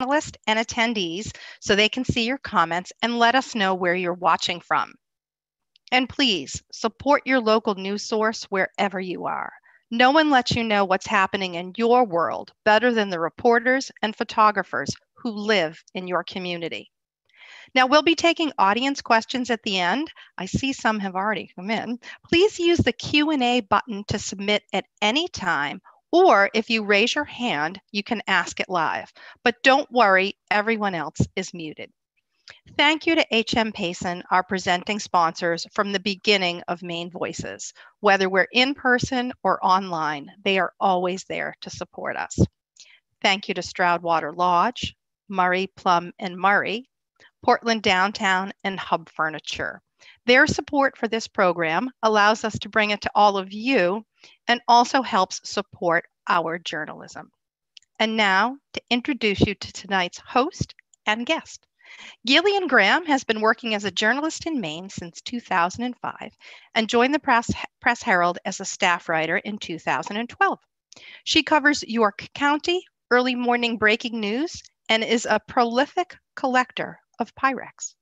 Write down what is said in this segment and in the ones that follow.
panelists and attendees so they can see your comments and let us know where you're watching from. And please support your local news source wherever you are. No one lets you know what's happening in your world better than the reporters and photographers who live in your community. Now, we'll be taking audience questions at the end. I see some have already come in. Please use the Q&A button to submit at any time, or if you raise your hand, you can ask it live. But don't worry, everyone else is muted. Thank you to HM Payson, our presenting sponsors from the beginning of Maine Voices. Whether we're in person or online, they are always there to support us. Thank you to Stroudwater Lodge, Murray, Plum, and Murray, Portland Downtown, and Hub Furniture. Their support for this program allows us to bring it to all of you and also helps support our journalism. And now to introduce you to tonight's host and guest. Gillian Graham has been working as a journalist in Maine since 2005 and joined the Press Herald as a staff writer in 2012. She covers York County, early morning breaking news, and is a prolific collector of Pyrex.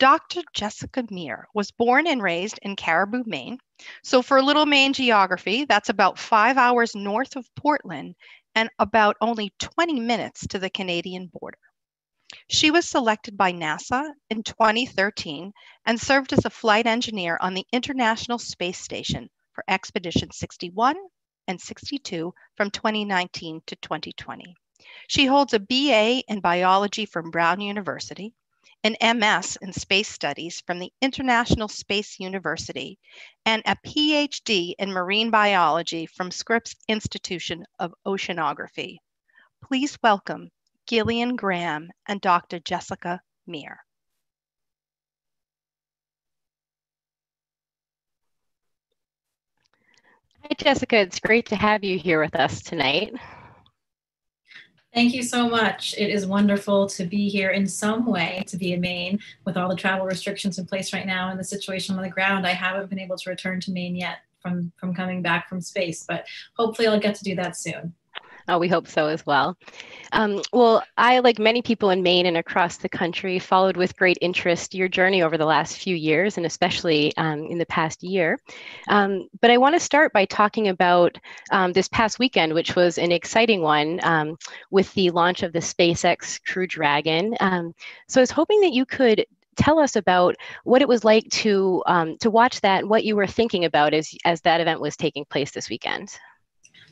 Dr. Jessica Meir was born and raised in Caribou, Maine. So for a little Maine geography, that's about 5 hours north of Portland and about only 20 minutes to the Canadian border. She was selected by NASA in 2013 and served as a flight engineer on the International Space Station for Expedition 61 and 62 from 2019 to 2020. She holds a BA in biology from Brown University, an MS in space studies from the International Space University, and a Ph.D. in marine biology from Scripps Institution of Oceanography. Please welcome Gillian Graham and Dr. Jessica Meir. Hi, Jessica. It's great to have you here with us tonight. Thank you so much. It is wonderful to be here in some way, to be in Maine with all the travel restrictions in place right now and the situation on the ground. I haven't been able to return to Maine yet from coming back from space, but hopefully I'll get to do that soon. Oh, we hope so as well. Well, I, like many people in Maine and across the country, followed with great interest your journey over the last few years, and especially in the past year. But I want to start by talking about this past weekend, which was an exciting one with the launch of the SpaceX Crew Dragon. So I was hoping that you could tell us about what it was like to watch that, and what you were thinking about as that event was taking place this weekend.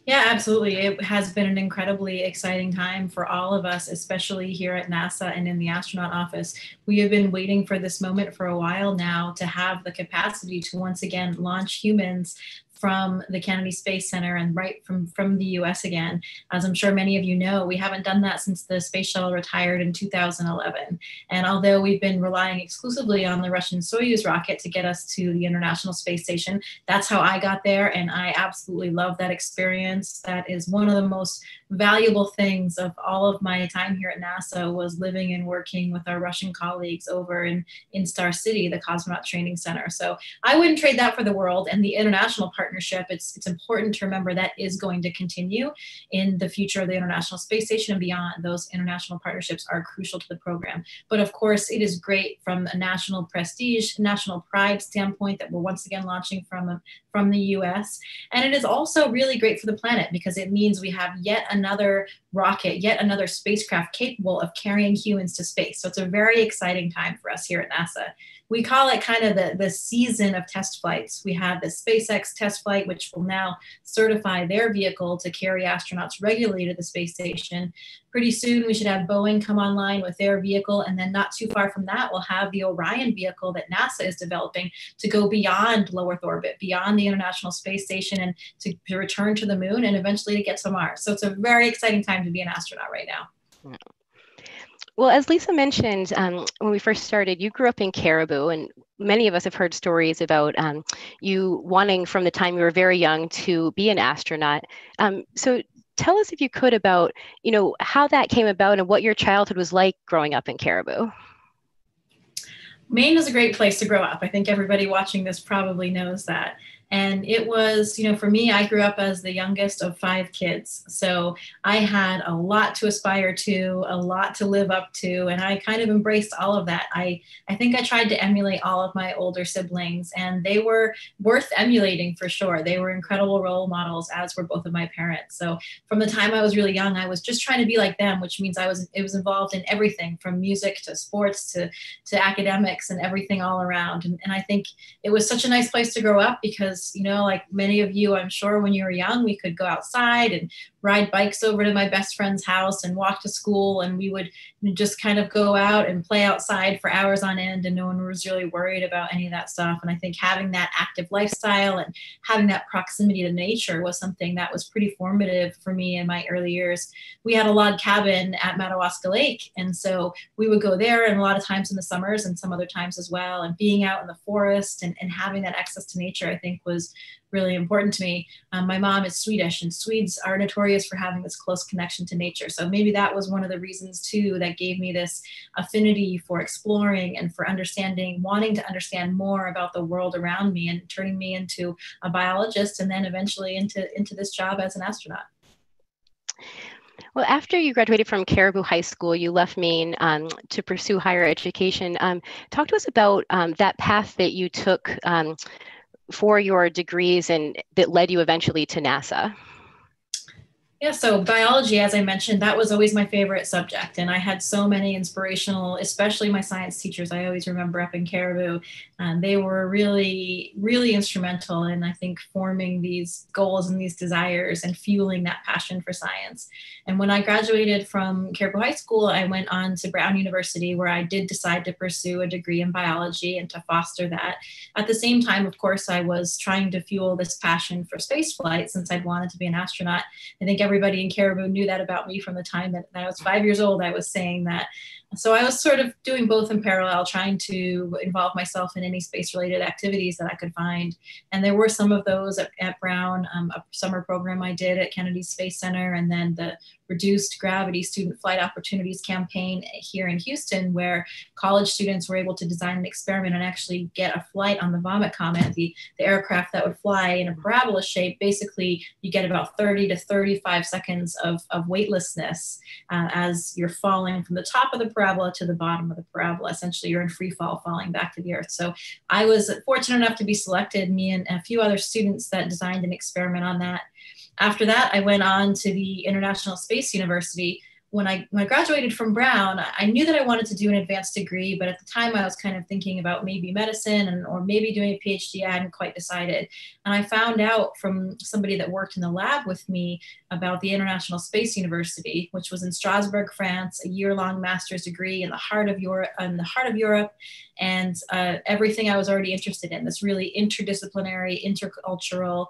Yeah, absolutely. It has been an incredibly exciting time for all of us, especially here at NASA and in the astronaut office. We have been waiting for this moment for a while now to have the capacity to once again launch humans from the Kennedy Space Center and right from the US again. As I'm sure many of you know, we haven't done that since the space shuttle retired in 2011. And although we've been relying exclusively on the Russian Soyuz rocket to get us to the International Space Station, that's how I got there, and I absolutely love that experience. That is one of the most valuable things of all of my time here at NASA, was living and working with our Russian colleagues over in Star City, the Cosmonaut Training Center. So I wouldn't trade that for the world. And the international partnership, it's important to remember that is going to continue in the future of the International Space Station and beyond. Those international partnerships are crucial to the program. But of course, it is great from a national prestige, national pride standpoint that we're once again launching from the US. And it is also really great for the planet because it means we have yet another rocket, yet another spacecraft capable of carrying humans to space. So it's a very exciting time for us here at NASA. We call it kind of the season of test flights. We have the SpaceX test flight, which will now certify their vehicle to carry astronauts regularly to the space station. Pretty soon, we should have Boeing come online with their vehicle. And then not too far from that, we'll have the Orion vehicle that NASA is developing to go beyond low Earth orbit, beyond the International Space Station, and to return to the moon and eventually to get to Mars. So it's a very exciting time to be an astronaut right now. Well, as Lisa mentioned, when we first started, you grew up in Caribou, and many of us have heard stories about you wanting from the time you were very young to be an astronaut. So tell us, if you could, about how that came about and what your childhood was like growing up in Caribou. Maine is a great place to grow up. I think everybody watching this probably knows that. And it was, for me, I grew up as the youngest of 5 kids. So I had a lot to aspire to, a lot to live up to, and I kind of embraced all of that. I think I tried to emulate all of my older siblings, and they were worth emulating for sure. They were incredible role models, as were both of my parents. So from the time I was really young, I was just trying to be like them, which means it was involved in everything from music to sports to academics and everything all around. And I think it was such a nice place to grow up because, like many of you, I'm sure when you were young, we could go outside and ride bikes over to my best friend's house and walk to school. And we would just kind of go out and play outside for hours on end. And no one was really worried about any of that stuff. And I think having that active lifestyle and having that proximity to nature was something that was pretty formative for me in my early years. We had a log cabin at Madawaska Lake. And so we would go there, and a lot of times in the summers and some other times as well. And being out in the forest and having that access to nature, I think was really important to me. My mom is Swedish, and Swedes are notorious for having this close connection to nature. So maybe that was one of the reasons too that gave me this affinity for exploring and for understanding, wanting to understand more about the world around me, and turning me into a biologist, and then eventually into this job as an astronaut. Well, after you graduated from Caribou High School, you left Maine to pursue higher education. Talk to us about that path that you took for your degrees and that led you eventually to NASA. Yeah, so biology, as I mentioned, that was always my favorite subject. And I had so many inspirational, especially my science teachers, I always remember up in Caribou. They were really, really instrumental in, I think, forming these goals and these desires and fueling that passion for science. And when I graduated from Caribou High School, I went on to Brown University, where I did decide to pursue a degree in biology and to foster that. At the same time, of course, I was trying to fuel this passion for spaceflight since I'd wanted to be an astronaut. I think everybody in Caribou knew that about me from the time that I was 5 years old. I was saying that. So I was sort of doing both in parallel, trying to involve myself in any space-related activities that I could find. And there were some of those at Brown, a summer program I did at Kennedy Space Center, and then the Reduced Gravity Student Flight Opportunities campaign here in Houston, where college students were able to design an experiment and actually get a flight on the Vomit Comet, the aircraft that would fly in a parabola shape. Basically, you get about 30 to 35 seconds of weightlessness as you're falling from the top of the parabola to the bottom of the parabola. Essentially, you're in free fall, falling back to the Earth. So I was fortunate enough to be selected, me and a few other students that designed an experiment on that. After that, I went on to the International Space University. When I graduated from Brown, I knew that I wanted to do an advanced degree, but at the time I was kind of thinking about maybe medicine or maybe doing a PhD. I hadn't quite decided. And I found out from somebody that worked in the lab with me about the International Space University, which was in Strasbourg, France, a year-long master's degree in the heart of Europe, and everything I was already interested in, this really interdisciplinary, intercultural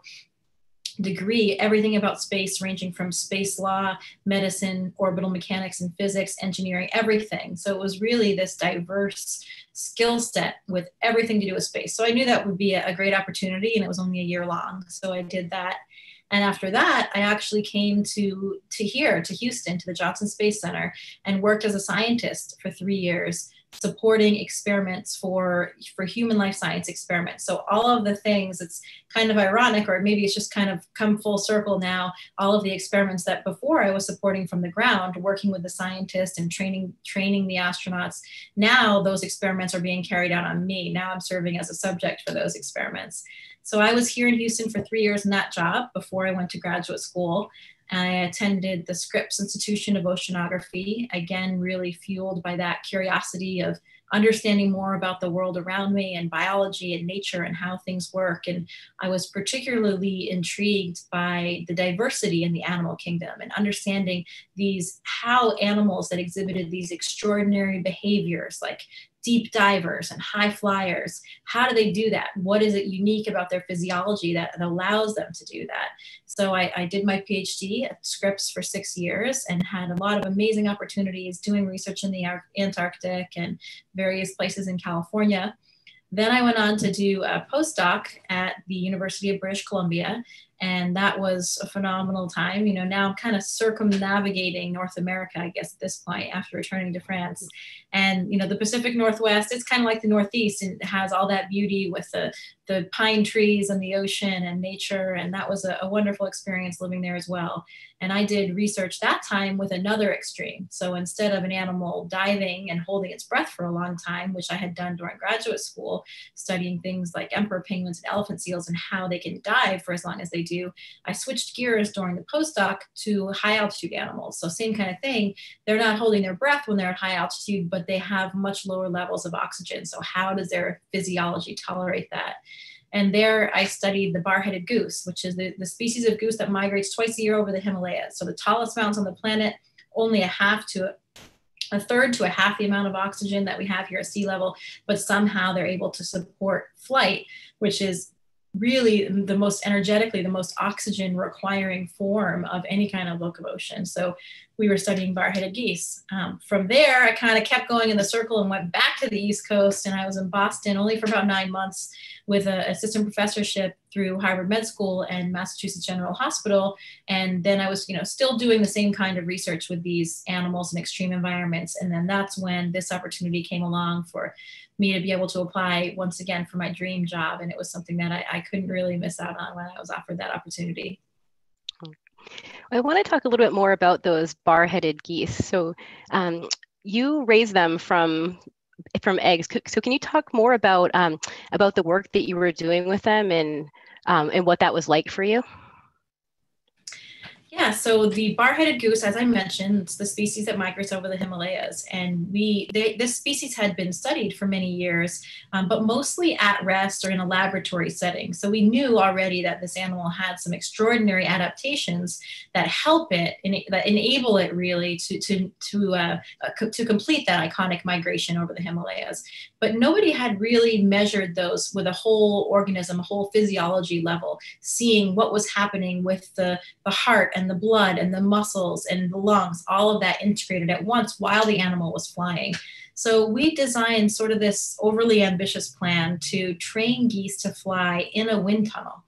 degree, everything about space, ranging from space law, medicine, orbital mechanics and physics, engineering, everything. So it was really this diverse skill set with everything to do with space. So I knew that would be a great opportunity, and it was only a year long. So I did that. And after that, I actually came to Houston, to the Johnson Space Center, and worked as a scientist for 3 years, supporting experiments for human life science experiments. So all of the things, it's kind of ironic, or maybe it's just kind of come full circle now, all of the experiments that before I was supporting from the ground, working with the scientists and training the astronauts, now those experiments are being carried out on me. Now I'm serving as a subject for those experiments. So I was here in Houston for 3 years in that job before I went to graduate school. I attended the Scripps Institution of Oceanography, again, really fueled by that curiosity of understanding more about the world around me and biology and nature and how things work. And I was particularly intrigued by the diversity in the animal kingdom and understanding how animals that exhibited these extraordinary behaviors, like deep divers and high flyers, how do they do that? What is it unique about their physiology that allows them to do that? So I did my PhD at Scripps for 6 years and had a lot of amazing opportunities doing research in the Antarctic and various places in California. Then I went on to do a postdoc at the University of British Columbia. And that was a phenomenal time. You know, now I'm kind of circumnavigating North America, I guess, at this point after returning to France. And, you know, the Pacific Northwest, it's kind of like the Northeast, and it has all that beauty with the pine trees and the ocean and nature. And that was a wonderful experience living there as well. And I did research that time with another extreme. So instead of an animal diving and holding its breath for a long time, which I had done during graduate school, studying things like emperor penguins and elephant seals and how they can dive for as long as they do, I switched gears during the postdoc to high altitude animals. So same kind of thing. They're not holding their breath when they're at high altitude, but they have much lower levels of oxygen. So how does their physiology tolerate that? And there I studied the bar-headed goose, which is the species of goose that migrates twice a year over the Himalayas. So the tallest mountains on the planet, only a third to a half the amount of oxygen that we have here at sea level, but somehow they're able to support flight, which is really the most oxygen requiring form of any kind of locomotion. So we were studying bar-headed geese. From there, I kind of kept going in the circle and went back to the East Coast, and I was in Boston only for about 9 months with an assistant professorship through Harvard Med School and Massachusetts General Hospital. And then I was, you know, still doing the same kind of research with these animals in extreme environments. And then that's when this opportunity came along for me to be able to apply once again for my dream job. And it was something that I couldn't really miss out on when I was offered that opportunity. I want to talk a little bit more about those bar-headed geese. So you raise them from eggs. So can you talk more about the work that you were doing with them and what that was like for you? Yeah, so the bar-headed goose, as I mentioned, it's the species that migrates over the Himalayas. And this species had been studied for many years, but mostly at rest or in a laboratory setting. So we knew already that this animal had some extraordinary adaptations that help it, that enable it really to complete that iconic migration over the Himalayas. But nobody had really measured those with a whole organism, a whole physiology level, seeing what was happening with the heart and the blood and the muscles and the lungs, all of that integrated at once while the animal was flying. So we designed sort of this overly ambitious plan to train geese to fly in a wind tunnel.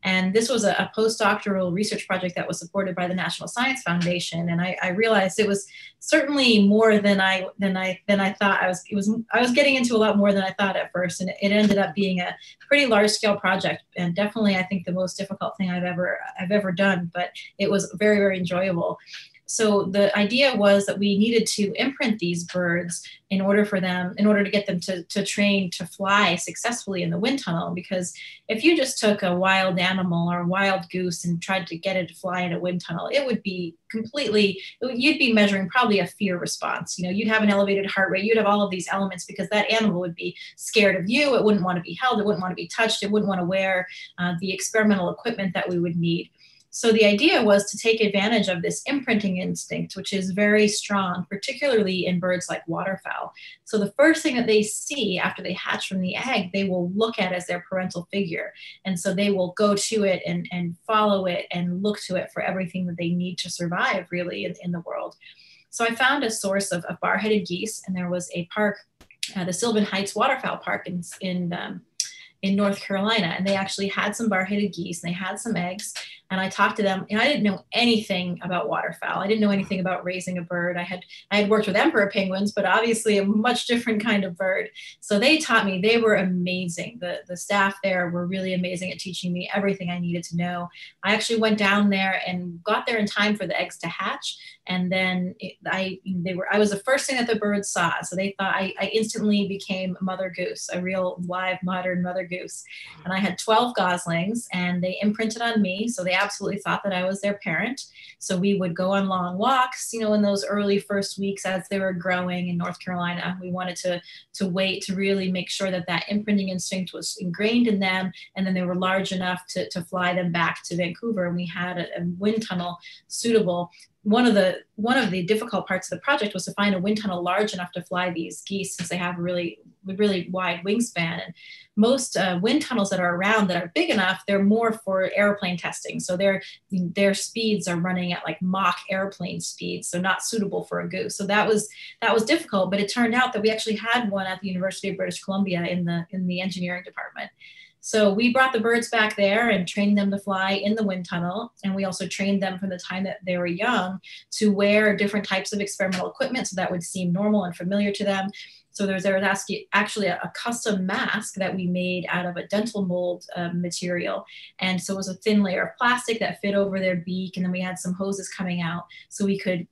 And this was a postdoctoral research project that was supported by the National Science Foundation. And I realized it was certainly more than I thought. I was getting into a lot more than I thought at first, and it ended up being a pretty large scale project, and definitely I think the most difficult thing I've ever done. But it was very, very enjoyable. So the idea was that we needed to imprint these birds in order to get them to train to fly successfully in the wind tunnel. Because if you just took a wild animal or a wild goose and tried to get it to fly in a wind tunnel, it would be you'd be measuring probably a fear response. You know, you'd have an elevated heart rate, you'd have all of these elements because that animal would be scared of you. It wouldn't want to be held, it wouldn't want to be touched, it wouldn't want to wear the experimental equipment that we would need. So the idea was to take advantage of this imprinting instinct, which is very strong, particularly in birds like waterfowl. So the first thing that they see after they hatch from the egg, they will look at as their parental figure. And so they will go to it and follow it and look to it for everything that they need to survive really in the world. So I found a source of bar-headed geese, and there was a park, the Sylvan Heights Waterfowl Park in North Carolina, and they actually had some bar-headed geese, and they had some eggs. And I talked to them, and I didn't know anything about waterfowl. I didn't know anything about raising a bird. I had worked with emperor penguins, but obviously a much different kind of bird. So they taught me. They were amazing. The staff there were really amazing at teaching me everything I needed to know. I actually went down there and got there in time for the eggs to hatch. And then I was the first thing that the birds saw. So they thought I instantly became Mother Goose, a real live modern Mother Goose. And I had 12 goslings, and they imprinted on me. So they absolutely thought that I was their parent. So we would go on long walks, you know, in those early first weeks as they were growing in North Carolina. We wanted to wait to really make sure that imprinting instinct was ingrained in them. And then they were large enough to fly them back to Vancouver. And we had a wind tunnel suitable. One of the difficult parts of the project was to find a wind tunnel large enough to fly these geese, since they have a really wide wingspan. And most wind tunnels that are around that are big enough, they're more for airplane testing. So their speeds are running at like Mach airplane speeds, so not suitable for a goose. So that was difficult, but it turned out that we actually had one at the University of British Columbia in the engineering department. So we brought the birds back there and trained them to fly in the wind tunnel. And we also trained them from the time that they were young to wear different types of experimental equipment so that would seem normal and familiar to them. So there was actually a custom mask that we made out of a dental mold material. And so it was a thin layer of plastic that fit over their beak. And then we had some hoses coming out so we could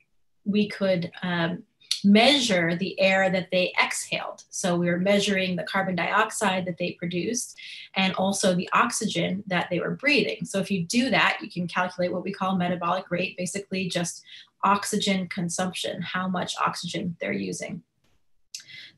measure the air that they exhaled. So we were measuring the carbon dioxide that they produced and also the oxygen that they were breathing. So if you do that, you can calculate what we call metabolic rate, basically just oxygen consumption, how much oxygen they're using.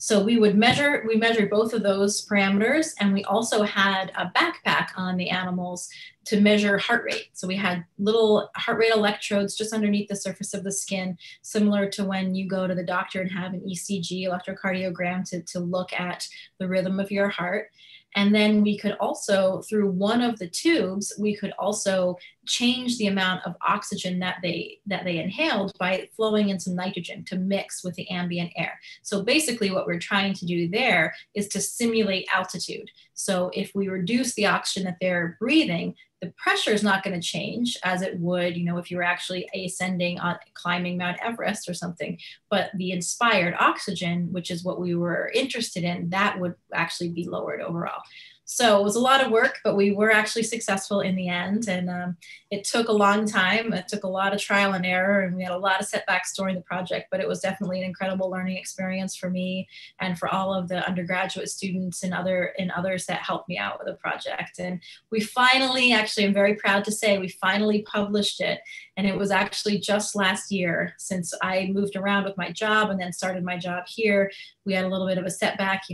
So we measured both of those parameters, and we also had a backpack on the animals to measure heart rate. So we had little heart rate electrodes just underneath the surface of the skin, similar to when you go to the doctor and have an ECG, electrocardiogram, to look at the rhythm of your heart. And then we could also, through one of the tubes, we could also change the amount of oxygen that they inhaled by flowing in some nitrogen to mix with the ambient air. So basically what we're trying to do there is to simulate altitude. So if we reduce the oxygen that they're breathing, the pressure is not going to change as it would, if you were actually ascending on climbing Mount Everest or something, but the inspired oxygen, which is what we were interested in, that would actually be lowered overall. So it was a lot of work, but we were actually successful in the end. And it took a long time. It took a lot of trial and error, and we had a lot of setbacks during the project, but it was definitely an incredible learning experience for me and for all of the undergraduate students and others that helped me out with the project. And we finally, actually, I'm very proud to say, we finally published it. And it was actually just last year, since I moved around with my job and then started my job here. We had a little bit of a setback,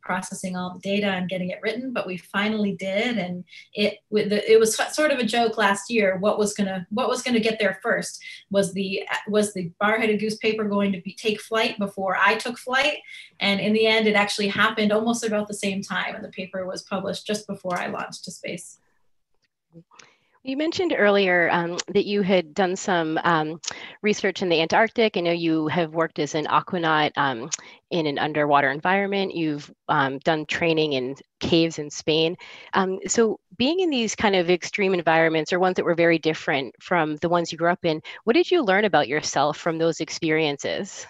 processing all the data and getting it written, but we finally did. And it was sort of a joke last year. What was gonna get there first? Was the bar-headed goose paper going to take flight before I took flight? And in the end, it actually happened almost about the same time, and the paper was published just before I launched to space. You mentioned earlier that you had done some research in the Antarctic. I know you have worked as an aquanaut in an underwater environment. You've done training in caves in Spain. So being in these kind of extreme environments, or ones that were very different from the ones you grew up in, what did you learn about yourself from those experiences?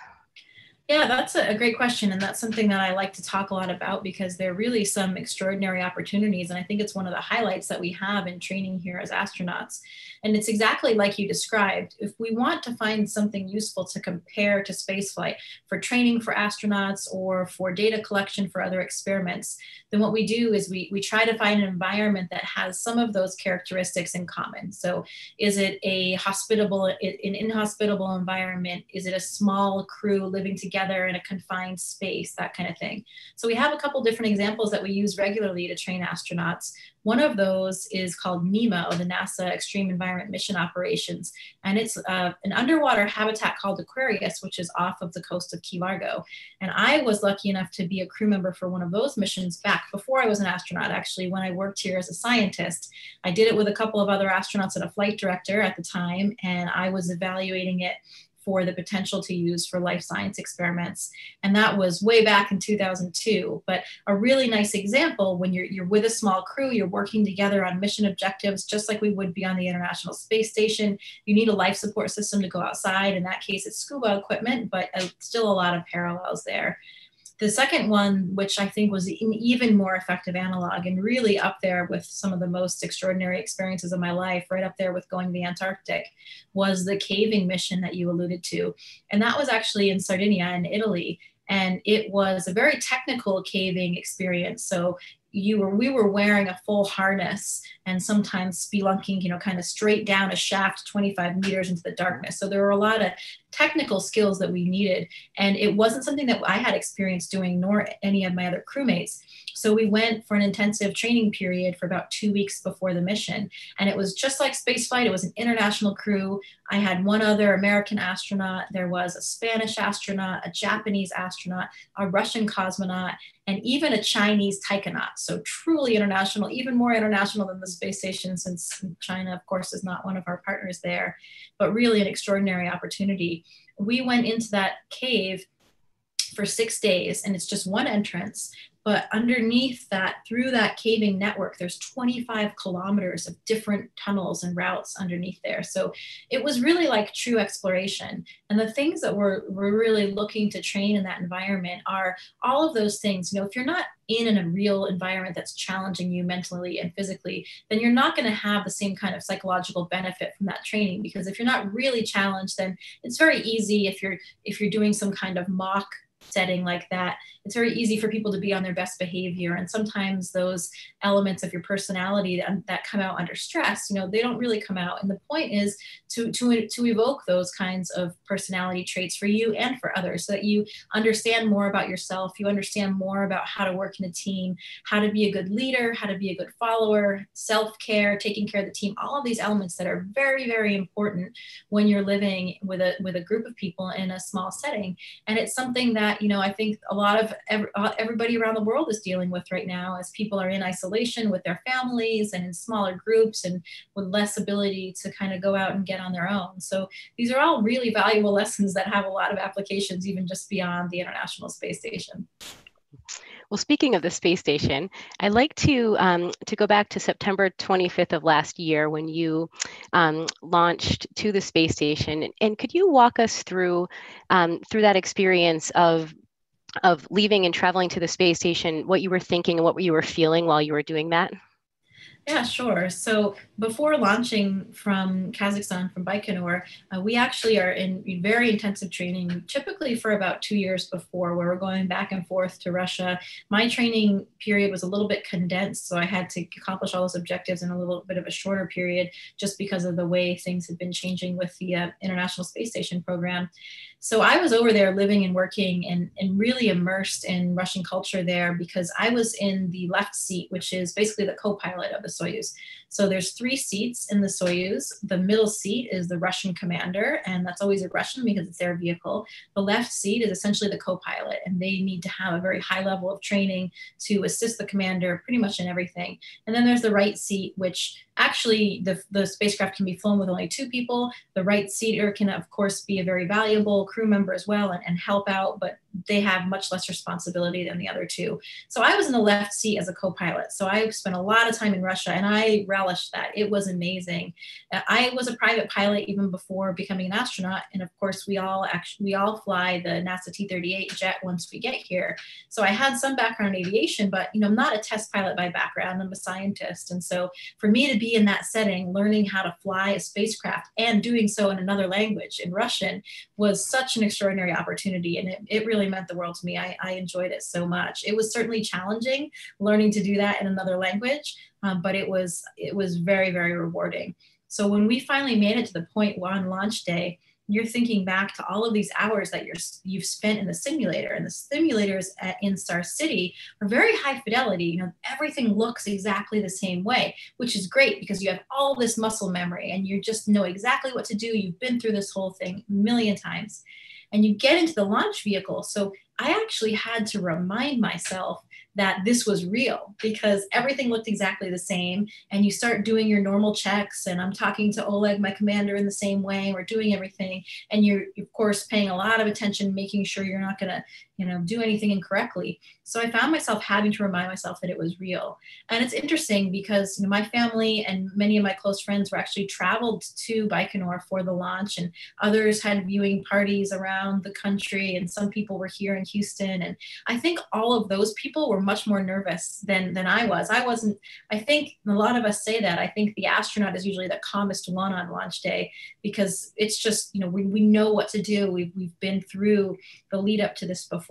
Yeah, that's a great question. And that's something that I like to talk a lot about because there are really some extraordinary opportunities. And I think it's one of the highlights that we have in training here as astronauts. And it's exactly like you described. If we want to find something useful to compare to spaceflight for training for astronauts or for data collection for other experiments, then what we do is we try to find an environment that has some of those characteristics in common. So is it an inhospitable environment? Is it a small crew living together in a confined space, that kind of thing? So we have a couple different examples that we use regularly to train astronauts. One of those is called NEMO, the NASA Extreme Environment Mission Operations. And it's an underwater habitat called Aquarius, which is off of the coast of Key Largo. And I was lucky enough to be a crew member for one of those missions back before I was an astronaut, actually, when I worked here as a scientist. I did it with a couple of other astronauts and a flight director at the time, and I was evaluating it for the potential to use for life science experiments. And that was way back in 2002. But a really nice example, when you're with a small crew, you're working together on mission objectives, just like we would be on the International Space Station. You need a life support system to go outside. In that case, it's scuba equipment, but still a lot of parallels there. The second one, which I think was an even more effective analog and really up there with some of the most extraordinary experiences of my life, right up there with going to the Antarctic, was the caving mission that you alluded to. And that was actually in Sardinia in Italy. And it was a very technical caving experience. So we were wearing a full harness and sometimes spelunking, kind of straight down a shaft 25 meters into the darkness. So there were a lot of technical skills that we needed. And it wasn't something that I had experience doing, nor any of my other crewmates. So we went for an intensive training period for about 2 weeks before the mission. And it was just like spaceflight. It was an international crew. I had one other American astronaut. There was a Spanish astronaut, a Japanese astronaut, a Russian cosmonaut, and even a Chinese taikonaut. So truly international, even more international than the space station, since China, of course, is not one of our partners there, but really an extraordinary opportunity. We went into that cave for 6 days, and it's just one entrance. But underneath that, through that caving network, there's 25 kilometers of different tunnels and routes underneath there. So it was really like true exploration. And the things that we're really looking to train in that environment are all of those things. You know, if you're not in a real environment that's challenging you mentally and physically, then you're not going to have the same kind of psychological benefit from that training. Because if you're not really challenged, then it's very easy if you're doing some kind of mock setting like that, it's very easy for people to be on their best behavior. And sometimes those elements of your personality that come out under stress, you know, they don't really come out. And the point is to evoke those kinds of personality traits for you and for others, so that you understand more about yourself, you understand more about how to work in a team, how to be a good leader, how to be a good follower, self-care, taking care of the team, all of these elements that are very, very important when you're living with a group of people in a small setting. And it's something that, you know, I think a lot of everybody around the world is dealing with right now, as people are in isolation with their families and in smaller groups and with less ability to kind of go out and get on their own. So these are all really valuable lessons that have a lot of applications even just beyond the International Space Station. Well, speaking of the space station, I'd like to go back to September 25th of last year when you launched to the space station. And could you walk us through that experience of leaving and traveling to the space station, what you were thinking and what you were feeling while you were doing that? Yeah, sure. So before launching from Kazakhstan, from Baikonur, we actually are in very intensive training, typically for about 2 years before, where we're going back and forth to Russia. My training period was a little bit condensed, so I had to accomplish all those objectives in a little bit of a shorter period, just because of the way things had been changing with the International Space Station program. So I was over there living and working and really immersed in Russian culture there, because I was in the left seat, which is basically the co-pilot of the Soyuz. So there's 3 seats in the Soyuz. The middle seat is the Russian commander, and that's always a Russian because it's their vehicle. The left seat is essentially the co-pilot, and they need to have a very high level of training to assist the commander pretty much in everything. And then there's the right seat, which actually the spacecraft can be flown with only 2 people. The right seater can, of course, be a very valuable crew member as well and help out, but they have much less responsibility than the other 2. So I was in the left seat as a co-pilot. So I spent a lot of time in Russia, and I relished that. It was amazing. I was a private pilot even before becoming an astronaut. And of course, we all fly the NASA T-38 jet once we get here. So I had some background in aviation, but I'm not a test pilot by background. I'm a scientist. And so for me to be in that setting, learning how to fly a spacecraft and doing so in another language, in Russian, was such an extraordinary opportunity. And it really meant the world to me. I enjoyed it so much. It was certainly challenging learning to do that in another language, but it was very, very rewarding. So when we finally made it to the point on launch day, you're thinking back to all of these hours that you've spent in the simulator, and the simulators in Star City are very high fidelity. Everything looks exactly the same way, which is great because you have all this muscle memory and you just know exactly what to do. You've been through this whole thing a million times, and you get into the launch vehicle. So I actually had to remind myself that this was real, because everything looked exactly the same. And you start doing your normal checks, and I'm talking to Oleg, my commander, in the same way. We're doing everything. And you're, of course, paying a lot of attention, making sure you're not going to, do anything incorrectly. So I found myself having to remind myself that it was real. And it's interesting because my family and many of my close friends were actually traveled to Baikonur for the launch, and others had viewing parties around the country, and some people were here in Houston. And I think all of those people were much more nervous than I was. I think a lot of us say that. I think the astronaut is usually the calmest one on launch day, because it's just, we know what to do. We've been through the lead up to this before.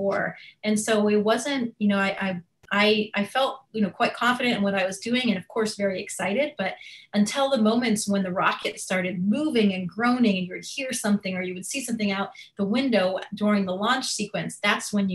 And so it wasn't, I felt, quite confident in what I was doing, and of course, very excited. But until the moments when the rocket started moving and groaning, and you would hear something or you would see something out the window during the launch sequence, that's when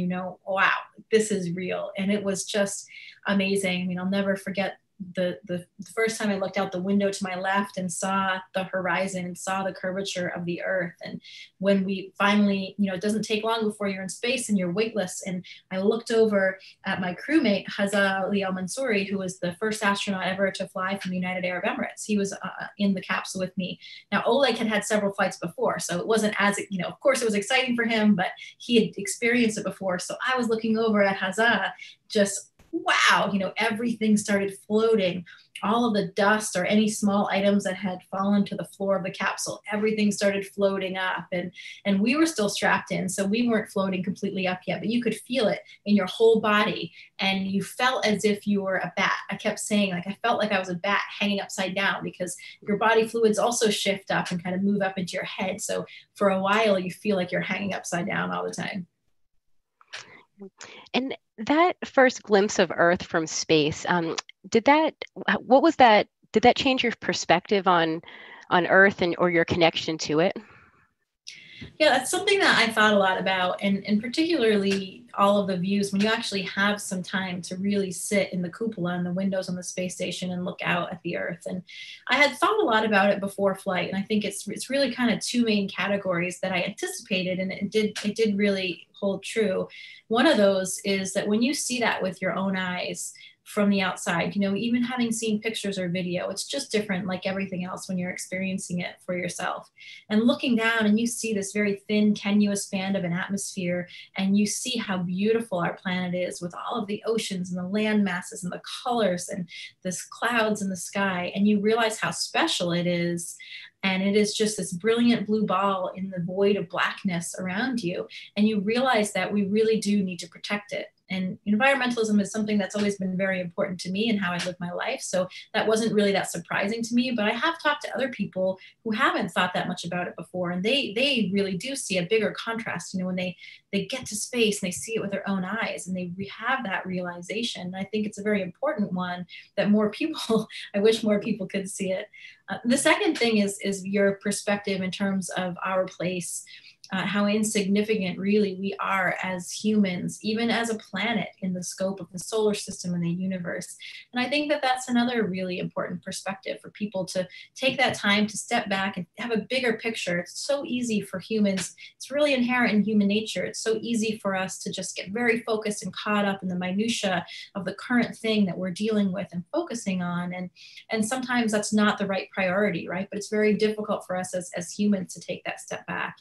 wow, this is real. And it was just amazing. I'll never forget the first time I looked out the window to my left and saw the horizon and saw the curvature of the Earth. And when we finally, it doesn't take long before you're in space and you're weightless. And I looked over at my crewmate, Hazza Ali Al Mansouri, who was the first astronaut ever to fly from the United Arab Emirates. He was in the capsule with me. Now, Oleg had had several flights before, so it wasn't as, of course it was exciting for him, but he had experienced it before. So I was looking over at Hazza, just wow, everything started floating. All of the dust or any small items that had fallen to the floor of the capsule, everything started floating up, and we were still strapped in, so we weren't floating completely up yet, but you could feel it in your whole body, and you felt as if you were a bat. I kept saying, I felt like I was a bat hanging upside down, because your body fluids also shift up and kind of move up into your head. So for a while, you feel like you're hanging upside down all the time. And that first glimpse of Earth from space, did that change your perspective on Earth or your connection to it? Yeah, that's something that I thought a lot about, and particularly all of the views when you actually have some time to really sit in the cupola and the windows on the space station and look out at the Earth. And I had thought a lot about it before flight, and I think it's really kind of two main categories that I anticipated, and it did really hold true. One of those is that when you see that with your own eyes from the outside, even having seen pictures or video, it's just different, like everything else, when you're experiencing it for yourself. And looking down and you see this very thin, tenuous band of an atmosphere, and you see how beautiful our planet is with all of the oceans and the land masses and the colors and the clouds in the sky, and you realize how special it is. And it is just this brilliant blue ball in the void of blackness around you. And you realize that we really do need to protect it. And environmentalism is something that's always been very important to me and how I live my life. So that wasn't really that surprising to me, but I have talked to other people who haven't thought that much about it before. And they really do see a bigger contrast, when they get to space and they see it with their own eyes and they have that realization. And I think it's a very important one that more people, I wish more people could see it. The second thing is your perspective in terms of our place, how insignificant really we are as humans, even as a planet in the scope of the solar system and the universe. And I think that that's another really important perspective for people to take that time to step back and have a bigger picture. It's so easy for humans. It's really inherent in human nature. It's so easy for us to just get very focused and caught up in the minutia of the current thing that we're dealing with and focusing on. And sometimes that's not the right priority, right? But it's very difficult for us as humans to take that step back.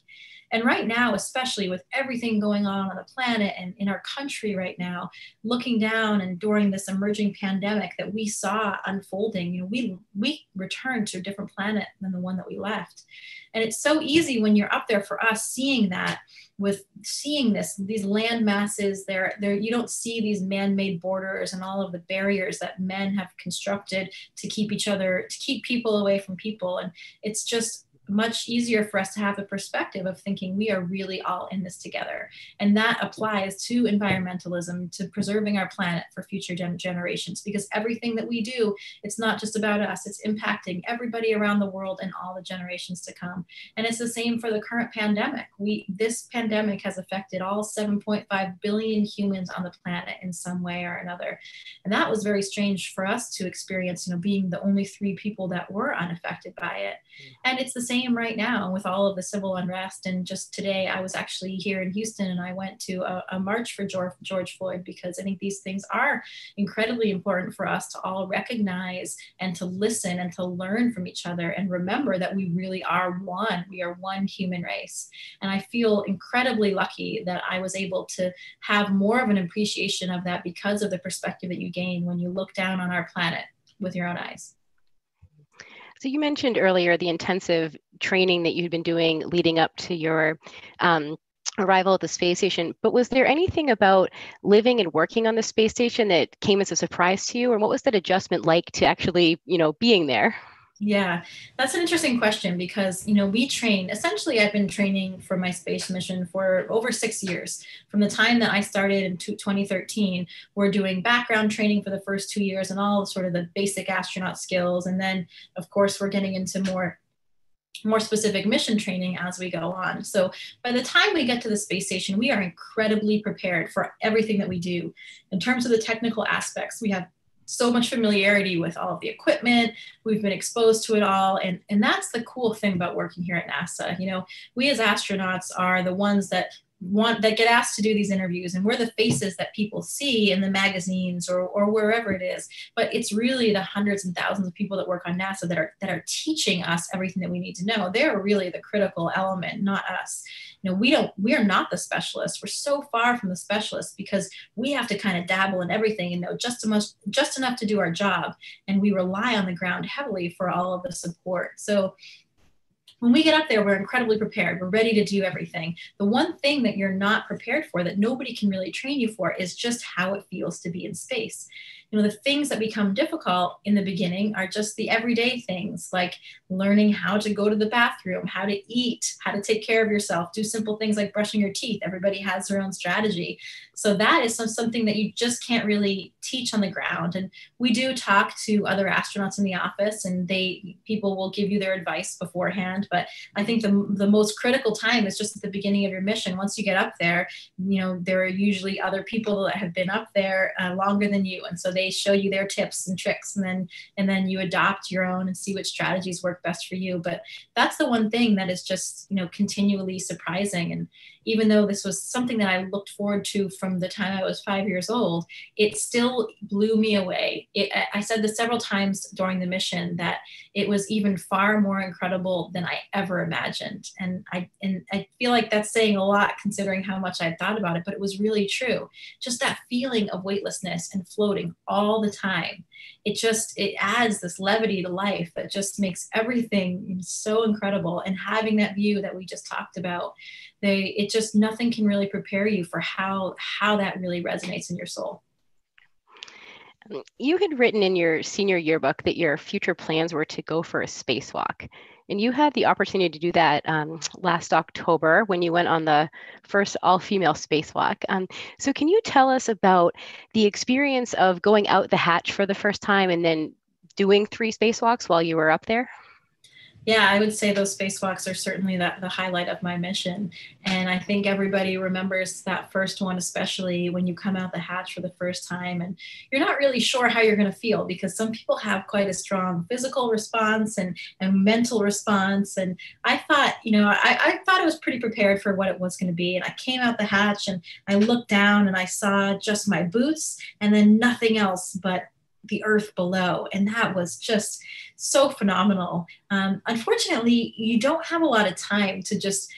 And right now, especially with everything going on the planet and in our country right now, looking down and during this emerging pandemic that we saw unfolding, we returned to a different planet than the one that we left. And it's so easy when you're up there for us seeing these land masses there, you don't see these man-made borders and all of the barriers that men have constructed to keep people away from people. And it's just much easier for us to have the perspective of thinking we are really all in this together. And that applies to environmentalism, to preserving our planet for future generations, because everything that we do, it's not just about us, it's impacting everybody around the world and all the generations to come. And it's the same for the current pandemic. This pandemic has affected all 7.5 billion humans on the planet in some way or another. And that was very strange for us to experience, being the only 3 people that were unaffected by it. And it's the same right now with all of the civil unrest. And just today, I was actually here in Houston and I went to a march for George Floyd, because I think these things are incredibly important for us to all recognize and to listen and to learn from each other and remember that we really are one. We are one human race. And I feel incredibly lucky that I was able to have more of an appreciation of that because of the perspective that you gain when you look down on our planet with your own eyes. So you mentioned earlier the intensive training that you'd been doing leading up to your arrival at the space station, but was there anything about living and working on the space station that came as a surprise to you, or what was that adjustment like to actually, being there? Yeah, that's an interesting question because, we train, essentially I've been training for my space mission for over 6 years. From the time that I started in 2013, we're doing background training for the first 2 years and all sort of the basic astronaut skills. And then, of course, we're getting into more specific mission training as we go on. So by the time we get to the space station, we are incredibly prepared for everything that we do. In terms of the technical aspects, we have so much familiarity with all of the equipment. We've been exposed to it all. And that's the cool thing about working here at NASA. You know, we as astronauts are the ones that get asked to do these interviews, and we're the faces that people see in the magazines or wherever it is. But it's really the hundreds and thousands of people that work on NASA that are teaching us everything that we need to know. They're really the critical element, not us. You know, we are not the specialists. We're so far from the specialists because we have to kind of dabble in everything and know just enough to do our job. And we rely on the ground heavily for all of the support. So when we get up there, we're incredibly prepared. We're ready to do everything. The one thing that you're not prepared for, that nobody can really train you for, is just how it feels to be in space. You know, the things that become difficult in the beginning are just the everyday things, like learning how to go to the bathroom, how to eat, how to take care of yourself, do simple things like brushing your teeth. Everybody has their own strategy. So that is something that you just can't really teach on the ground. And we do talk to other astronauts in the office, and people will give you their advice beforehand. But I think the most critical time is just at the beginning of your mission. Once you get up there, you know, there are usually other people that have been up there longer than you. And so they show you their tips and tricks, and then you adopt your own and see which strategies work best for you. But that's the one thing that is just, you know, continually surprising. And even though this was something that I looked forward to from the time I was 5 years old, it still blew me away. I said this several times during the mission, that it was even far more incredible than I ever imagined. And I feel like that's saying a lot considering how much I thought about it, but it was really true. Just that feeling of weightlessness and floating all the time. It adds this levity to life that just makes everything so incredible. And having that view that we just talked about, nothing can really prepare you for how that really resonates in your soul. You had written in your senior yearbook that your future plans were to go for a spacewalk. And you had the opportunity to do that last October when you went on the first all-female spacewalk. So can you tell us about the experience of going out the hatch for the first time and then doing 3 spacewalks while you were up there? Yeah, I would say those spacewalks are certainly the highlight of my mission. And I think everybody remembers that first one, especially when you come out the hatch for the first time and you're not really sure how you're going to feel, because some people have quite a strong physical response and mental response. And I thought, you know, I thought I was pretty prepared for what it was going to be. And I came out the hatch and I looked down and I saw just my boots and then nothing else but the earth below. And that was just so phenomenal. Unfortunately, you don't have a lot of time to just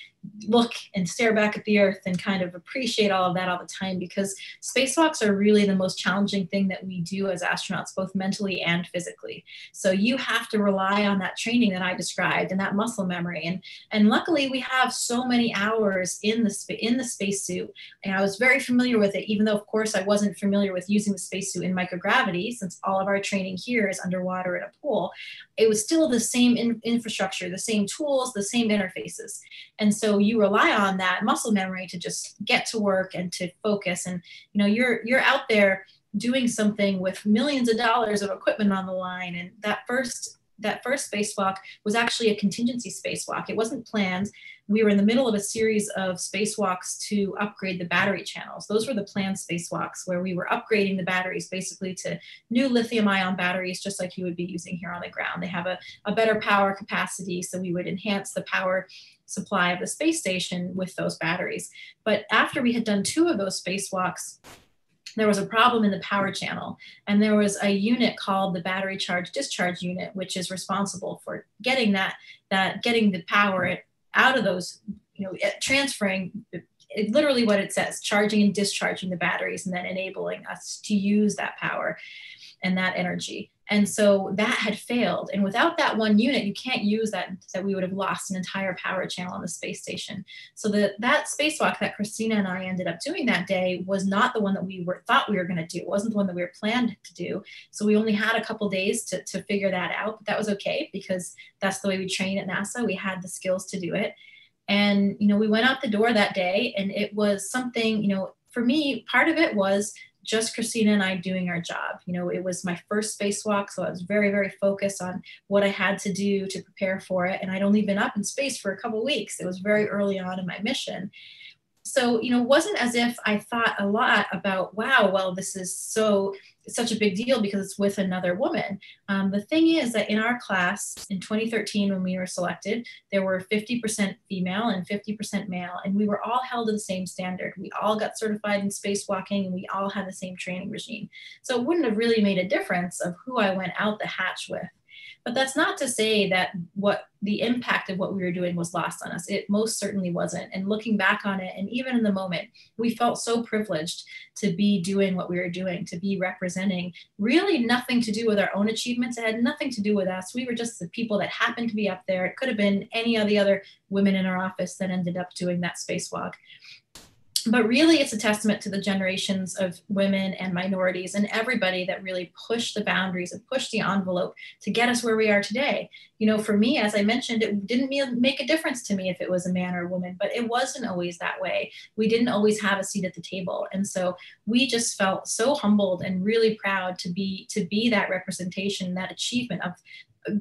look and stare back at the earth and kind of appreciate all of that all the time, because spacewalks are really the most challenging thing that we do as astronauts, both mentally and physically. So you have to rely on that training that I described and that muscle memory. And luckily we have so many hours in the spacesuit, and I was very familiar with it, even though of course I wasn't familiar with using the spacesuit in microgravity, since all of our training here is underwater in a pool. It was still the same infrastructure, the same tools, the same interfaces. And so you rely on that muscle memory to just get to work and to focus. And, you know, you're out there doing something with millions of dollars of equipment on the line. And that first spacewalk was actually a contingency spacewalk. It wasn't planned. We were in the middle of a series of spacewalks to upgrade the battery channels. Those were the planned spacewalks, where we were upgrading the batteries basically to new lithium-ion batteries, just like you would be using here on the ground. They have a better power capacity, so we would enhance the power supply of the space station with those batteries. But after we had done 2 of those spacewalks, there was a problem in the power channel, and there was a unit called the battery charge discharge unit, which is responsible for getting getting the power out of those, you know, transferring literally what it says, charging and discharging the batteries, and then enabling us to use that power and that energy. And so that had failed. And without that one unit, you can't use that we would have lost an entire power channel on the space station. So that spacewalk that Christina and I ended up doing that day was not the one that we thought we were going to do. It wasn't the one that we were planned to do. So we only had a couple days to figure that out. But that was okay, because that's the way we train at NASA. We had the skills to do it. And, you know, we went out the door that day, and it was something, you know, for me, part of it was just Christina and I doing our job. You know, it was my first spacewalk, so I was very, very focused on what I had to do to prepare for it. And I'd only been up in space for a couple of weeks. It was very early on in my mission. So, you know, it wasn't as if I thought a lot about, wow, well, this is so such a big deal because it's with another woman. The thing is that in our class in 2013, when we were selected, there were 50% female and 50% male, and we were all held to the same standard. We all got certified in spacewalking, and we all had the same training regime. So it wouldn't have really made a difference of who I went out the hatch with. But that's not to say that what the impact of what we were doing was lost on us. It most certainly wasn't. And looking back on it, and even in the moment, we felt so privileged to be doing what we were doing, to be representing really nothing to do with our own achievements. It had nothing to do with us. We were just the people that happened to be up there. It could have been any of the other women in our office that ended up doing that spacewalk. But really, it's a testament to the generations of women and minorities and everybody that really pushed the boundaries and pushed the envelope to get us where we are today. You know, for me, as I mentioned, it didn't make a difference to me if it was a man or a woman, but it wasn't always that way. We didn't always have a seat at the table. And so we just felt so humbled and really proud to be that representation, that achievement of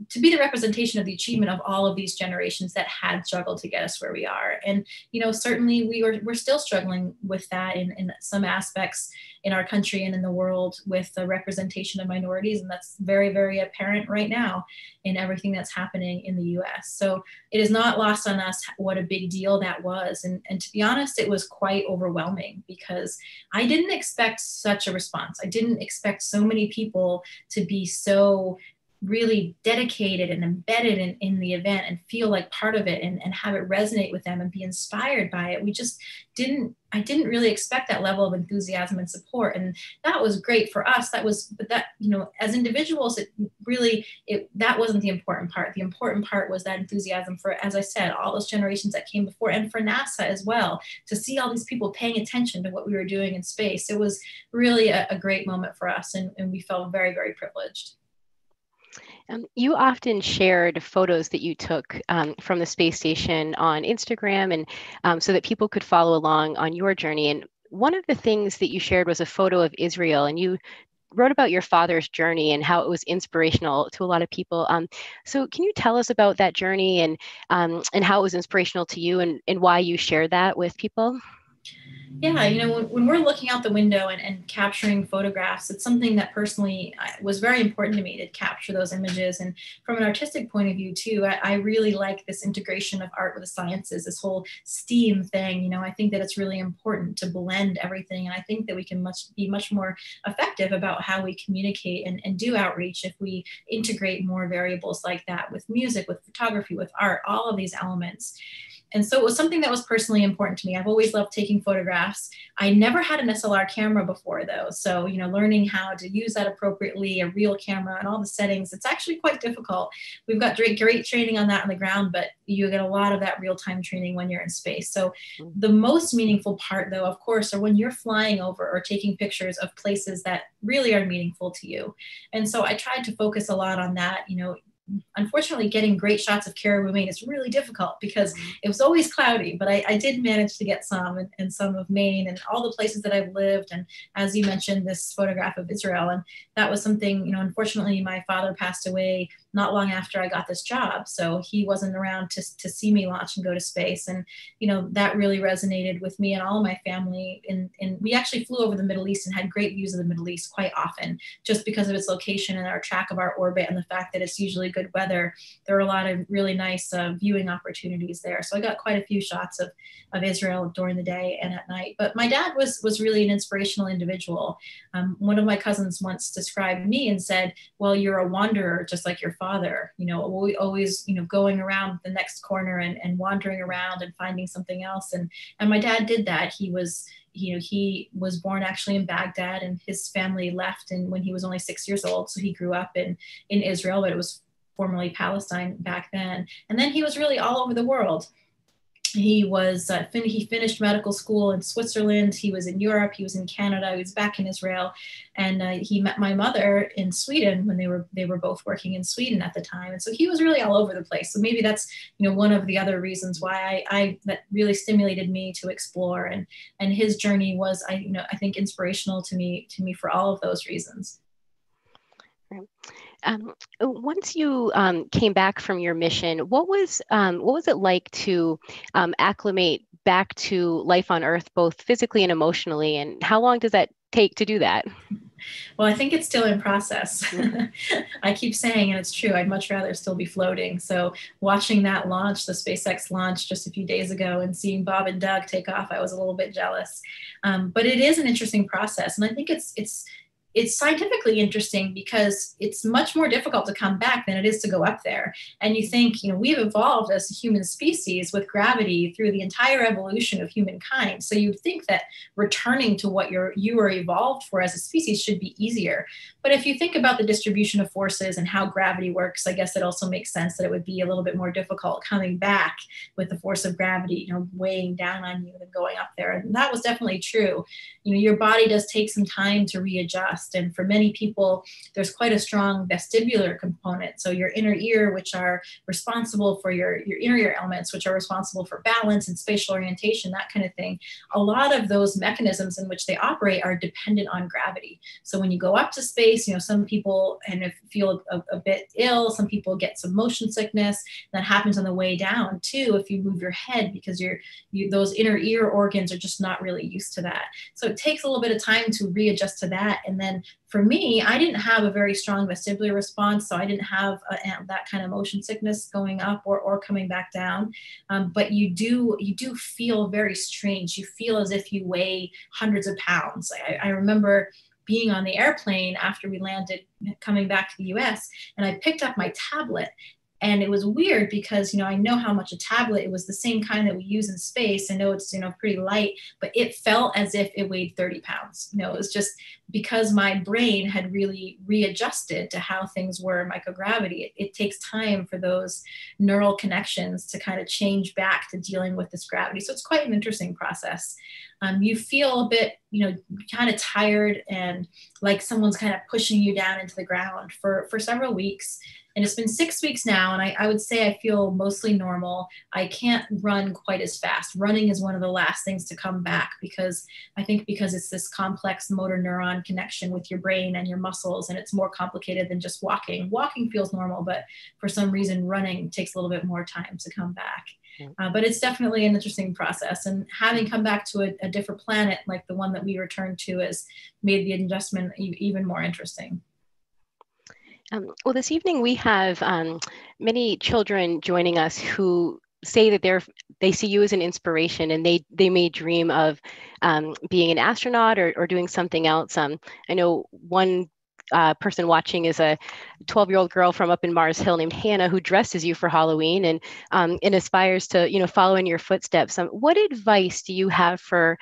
to be the representation of the achievement of all of these generations that had struggled to get us where we are. And, you know, certainly we're still struggling with that in some aspects in our country and in the world with the representation of minorities. And that's very, very apparent right now in everything that's happening in the US. So it is not lost on us what a big deal that was. And to be honest, it was quite overwhelming because I didn't expect such a response. I didn't expect so many people to be so really dedicated and embedded in the event and feel like part of it and have it resonate with them and be inspired by it. I didn't really expect that level of enthusiasm and support. And that was great for us. But that, you know, as individuals, that wasn't the important part. The important part was that enthusiasm for, as I said, all those generations that came before, and for NASA as well, to see all these people paying attention to what we were doing in space. It was really a great moment for us. And we felt very, very privileged. You often shared photos that you took from the space station on Instagram, and so that people could follow along on your journey. And one of the things that you shared was a photo of Israel, and you wrote about your father's journey and how it was inspirational to a lot of people. So can you tell us about that journey and how it was inspirational to you and why you shared that with people? Yeah, you know, when we're looking out the window and capturing photographs, it's something that personally was very important to me to capture those images. And from an artistic point of view too, I really like this integration of art with the sciences, this whole STEAM thing. You know, I think that it's really important to blend everything. And I think that we can be much more effective about how we communicate and do outreach if we integrate more variables like that with music, with photography, with art, all of these elements. And so it was something that was personally important to me. I've always loved taking photographs. I never had an SLR camera before though. So, you know, learning how to use that appropriately, a real camera and all the settings, it's actually quite difficult. We've got great training on that on the ground, but you get a lot of that real-time training when you're in space. So the most meaningful part though, of course, are when you're flying over or taking pictures of places that really are meaningful to you. And so I tried to focus a lot on that. You know, unfortunately, getting great shots of Caribou, Maine is really difficult because it was always cloudy, but I did manage to get some and some of Maine and all the places that I've lived. And as you mentioned, this photograph of Israel. And that was something, you know, unfortunately, my father passed away not long after I got this job. So he wasn't around to see me launch and go to space. And, you know, that really resonated with me and all of my family. And we actually flew over the Middle East and had great views of the Middle East quite often, just because of its location and our track of our orbit and the fact that it's usually good weather. There are a lot of really nice viewing opportunities there. So I got quite a few shots of Israel during the day and at night. But my dad was really an inspirational individual. One of my cousins once described me and said, well, you're a wanderer just like your father, you know, always, you know, going around the next corner and wandering around and finding something else. And my dad did that. He was born actually in Baghdad, and his family left when he was only 6 years old. So he grew up in Israel, but it was formerly Palestine back then. And then he was really all over the world. He was he finished medical school in Switzerland. He was in Europe. He was in Canada. He was back in Israel, and he met my mother in Sweden when they were both working in Sweden at the time. And so he was really all over the place. So maybe that's, you know, one of the other reasons why that really stimulated me to explore. And his journey was, I think, inspirational to me for all of those reasons. Once you came back from your mission, what was it like to acclimate back to life on Earth, both physically and emotionally? And how long does that take to do that? Well, I think it's still in process. I keep saying, and it's true, I'd much rather still be floating. So watching that launch, the SpaceX launch just a few days ago, and seeing Bob and Doug take off, I was a little bit jealous. But it is an interesting process. And I think it's scientifically interesting because it's much more difficult to come back than it is to go up there. And you think, we've evolved as a human species with gravity through the entire evolution of humankind. So you'd think that returning to what you were evolved for as a species should be easier. But if you think about the distribution of forces and how gravity works, I guess it also makes sense that it would be a little bit more difficult coming back with the force of gravity, weighing down on you than going up there. And that was definitely true. Your body does take some time to readjust. And for many people, there's quite a strong vestibular component. So your inner ear, which are responsible for your inner ear elements, which are responsible for balance and spatial orientation, that kind of thing. A lot of those mechanisms in which they operate are dependent on gravity. So when you go up to space, some people feel a bit ill, some people get some motion sickness. That happens on the way down too if you move your head, because those inner ear organs are just not really used to that. So it takes a little bit of time to readjust to that. And then for me, I didn't have a very strong vestibular response, so I didn't have that kind of motion sickness going up or coming back down. But you do feel very strange. You feel as if you weigh hundreds of pounds. I remember being on the airplane after we landed, coming back to the US, and I picked up my tablet. And it was weird because, I know how much a tablet, it was the same kind that we use in space. I know it's, pretty light, but it felt as if it weighed 30 pounds. It was just because my brain had really readjusted to how things were in microgravity. It takes time for those neural connections to kind of change back to dealing with this gravity. So it's quite an interesting process. You feel a bit, kind of tired and like someone's kind of pushing you down into the ground for several weeks. And it's been 6 weeks now, and I would say I feel mostly normal. I can't run quite as fast. Running is one of the last things to come back because it's this complex motor neuron connection with your brain and your muscles, and it's more complicated than just walking. Walking feels normal, but for some reason, running takes a little bit more time to come back. But it's definitely an interesting process. And having come back to a different planet like the one that we returned to has made the adjustment even more interesting. Well, this evening we have many children joining us who say that they see you as an inspiration, and they may dream of being an astronaut or doing something else. I know one person watching is a 12-year-old girl from up in Mars Hill named Hannah, who dressed as you for Halloween and aspires to follow in your footsteps. What advice do you have for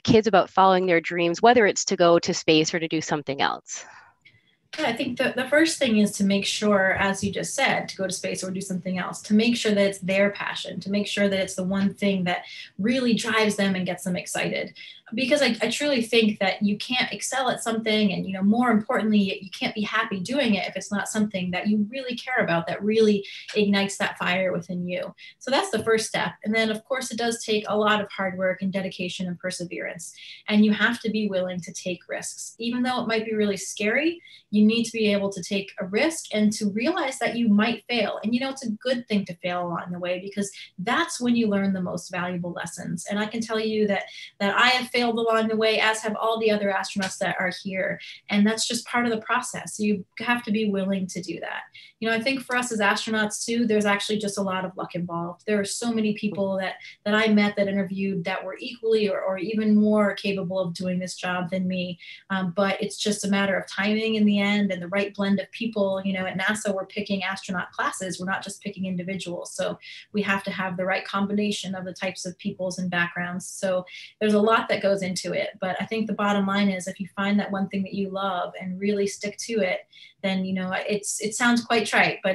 kids about following their dreams, whether it's to go to space or to do something else? Yeah, I think the first thing is to make sure, as you just said, to go to space or do something else, to make sure that it's their passion, to make sure that it's the one thing that really drives them and gets them excited. Because I truly think that you can't excel at something, and more importantly, you can't be happy doing it if it's not something that you really care about, that really ignites that fire within you. So that's the first step. And then of course it does take a lot of hard work and dedication and perseverance, and you have to be willing to take risks. Even though it might be really scary, you need to be able to take a risk and to realize that you might fail. And it's a good thing to fail along the way, because that's when you learn the most valuable lessons. And I can tell you that I have failed along the way, as have all the other astronauts that are here. And that's just part of the process. You have to be willing to do that. I think for us as astronauts too, there's actually just a lot of luck involved. There are so many people that I met, that interviewed, that were equally or even more capable of doing this job than me. But it's just a matter of timing in the end, and the right blend of people. At NASA, we're picking astronaut classes. We're not just picking individuals. So we have to have the right combination of the types of peoples and backgrounds. So there's a lot that goes into it. But I think the bottom line is, if you find that one thing that you love and really stick to it, then it sounds quite trite, but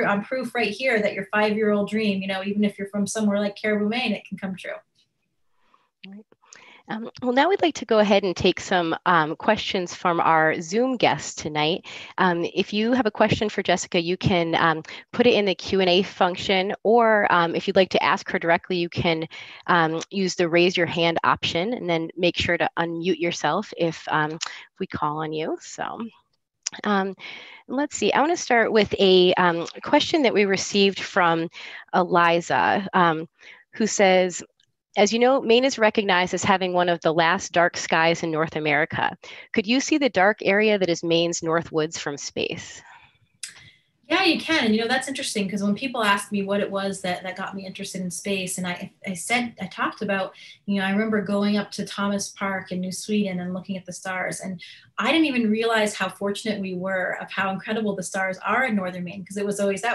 I'm proof right here that your 5-year-old dream, even if you're from somewhere like Caribou, Maine, it can come true. Well, now we'd like to go ahead and take some questions from our Zoom guests tonight. If you have a question for Jessica, you can put it in the Q&A function, or if you'd like to ask her directly, you can use the raise your hand option, and then make sure to unmute yourself if we call on you. So let's see, I want to start with a question that we received from Eliza, who says, As you know, Maine is recognized as having one of the last dark skies in North America. Could you see the dark area that is Maine's North Woods from space? Yeah, you can. And that's interesting because when people ask me what it was that got me interested in space, and I talked about, I remember going up to Thomas Park in New Sweden and looking at the stars. And I didn't even realize how fortunate we were of how incredible the stars are in Northern Maine, because that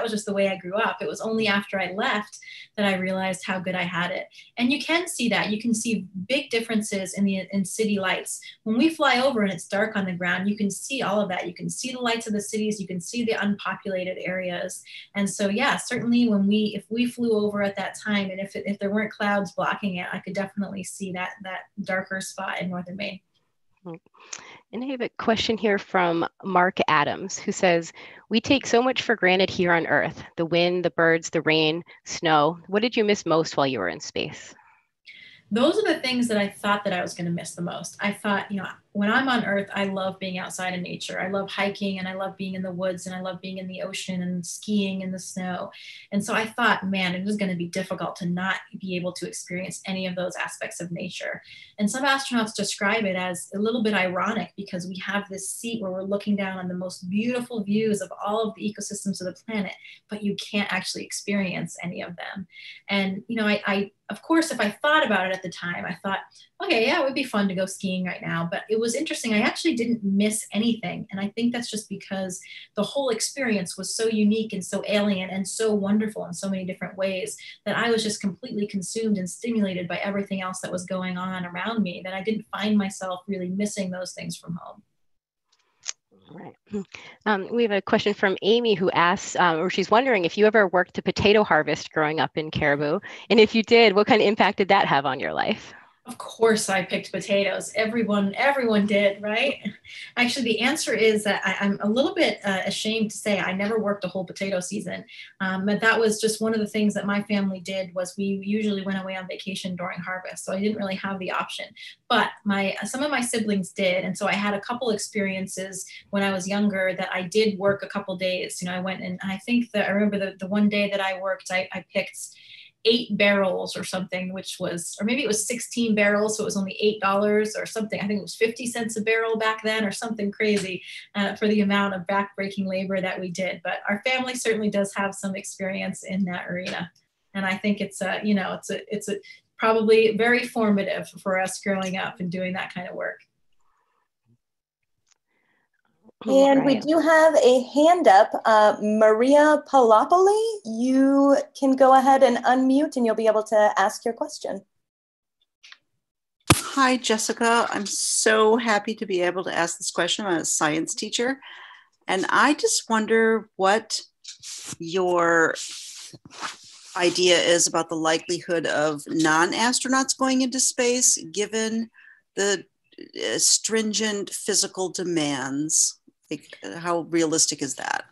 was just the way I grew up. It was only after I left that I realized how good I had it. And you can see that. You can see big differences in city lights. When we fly over and it's dark on the ground, you can see all of that. You can see the lights of the cities. You can see the unpopulated areas. And so, yeah, certainly if we flew over at that time, and if there weren't clouds blocking it, I could definitely see that darker spot in Northern Maine. And I have a question here from Mark Adams, who says, we take so much for granted here on Earth, the wind, the birds, the rain, snow. What did you miss most while you were in space? Those are the things that I thought that I was going to miss the most. I thought, when I'm on Earth, I love being outside in nature. I love hiking, and I love being in the woods, and I love being in the ocean and skiing in the snow. And so I thought, man, it was going to be difficult to not be able to experience any of those aspects of nature. And some astronauts describe it as a little bit ironic because we have this seat where we're looking down on the most beautiful views of all of the ecosystems of the planet, but you can't actually experience any of them. And, of course, if I thought about it at the time, I thought, okay, yeah, it would be fun to go skiing right now. But it was interesting. I actually didn't miss anything. And I think that's just because the whole experience was so unique and so alien and so wonderful in so many different ways that I was just completely consumed and stimulated by everything else that was going on around me, that I didn't find myself really missing those things from home. All right. We have a question from Amy who asks, or she's wondering if you ever worked a potato harvest growing up in Caribou. And if you did, what kind of impact did that have on your life? Of course I picked potatoes. Everyone did, right? Actually, the answer is that I'm a little bit ashamed to say I never worked a whole potato season. But that was just one of the things that my family did. Was we usually went away on vacation during harvest. So I didn't really have the option. But some of my siblings did. And so I had a couple experiences when I was younger that I did work a couple days. I went, and I think that I remember the one day that I worked, I picked 8 barrels or something, or maybe it was 16 barrels. So it was only $8 or something. I think it was 50 cents a barrel back then or something crazy for the amount of backbreaking labor that we did. But our family certainly does have some experience in that arena. And I think it's probably very formative for us growing up and doing that kind of work. And we do have a hand up. Maria Palopoli, you can go ahead and unmute and you'll be able to ask your question. Hi, Jessica. I'm so happy to be able to ask this question. I'm a science teacher. And I just wonder what your idea is about the likelihood of non-astronauts going into space, given the stringent physical demands. Like, how realistic is that?